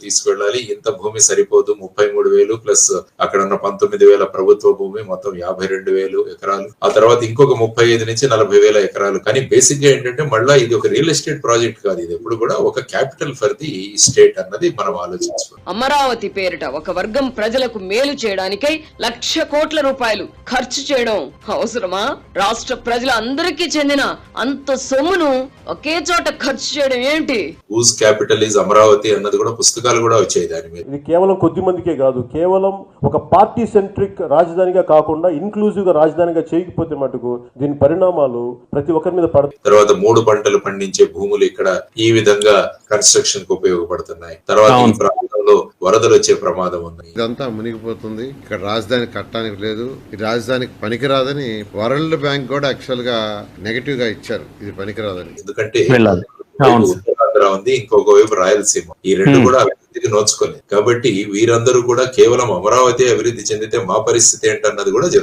తీసుకెళ్లాలి, ఇంత భూమి సరిపోదు, 33,000 ప్లస్ అక్కడ ఉన్న 19,000 ప్రభుత్వ భూమి, మొత్తం 52,000 ఎకరాలు, ఆ తర్వాత ఇంకొక 35 నుంచి 40,000 ఎకరాలు. కానీ బేసిక్ గా ఏంటంటే మళ్ళా ఇది ఒక రియల్ ఎస్టేట్ ప్రాజెక్ట్ కాదు, ఇది ఎప్పుడు కూడా ఒక క్యాపిటల్ ఫర్ ది స్టేట్ అన్నది మనం ఆలోచించుకోవాలి. అమరావతి పేరిట ఒక వర్గం ప్రజలకు మేలు చేయడానికై ₹1,00,000 కోట్ల ఖర్చు చేయడం అవసరమా? రాష్ట్ర ప్రజలందరికీ చెందిన అంత సొమ్మును ఒకే చోట ఖర్చు చేయడం ఏంటి? హూస్ క్యాపిటల్ ఈజ్ అమరావతి అన్నది కూడా పుస్తకాలు కూడా వచ్చాయి దాని మీద. ఇది కేవలం కొద్ది మందికే కాదు, కేవలం ఒక పార్టీ సెంట్రిక్ రాజధానిగా కాకుండా ఇన్క్లూజివ్ గా రాజధానిగా చేయకపోతే మటుకు దీని పరిణామాలు ప్రతి ఒక్కరి మీద పడతాయి. తర్వాత 3 పంటలు పండించే భూములు ఇక్కడ ఈ విధంగా కన్స్ట్రక్షన్ కు ఉపయోగపడుతున్నాయి. తర్వాత ఈ ప్రాంతంలో వరదలు వచ్చే ప్రమాదం ఉంది. ఇదంతా మునిగిపోతుంది. ఇక్కడ రాజధాని కట్టడానికి లేదు, ఈ రాజధానికి పనికిరాదని వరల్డ్ బ్యాంక్ కూడా యాక్చువల్ గా నెగటివ్ గా ఇచ్చారు, ఇది పనికిరాదని. ఎందుకంటే ఉత్తరాంధ్ర ఉంది, ఇంకొక వైపు రాయలసీమ, ఈ రెండు కూడా అభివృద్ధికి నోచుకోలేదు. కాబట్టి వీరందరూ కూడా కేవలం అమరావతి అభివృద్ధి చెందితే మా పరిస్థితి ఏంటన్నది కూడా జరుగుతుంది.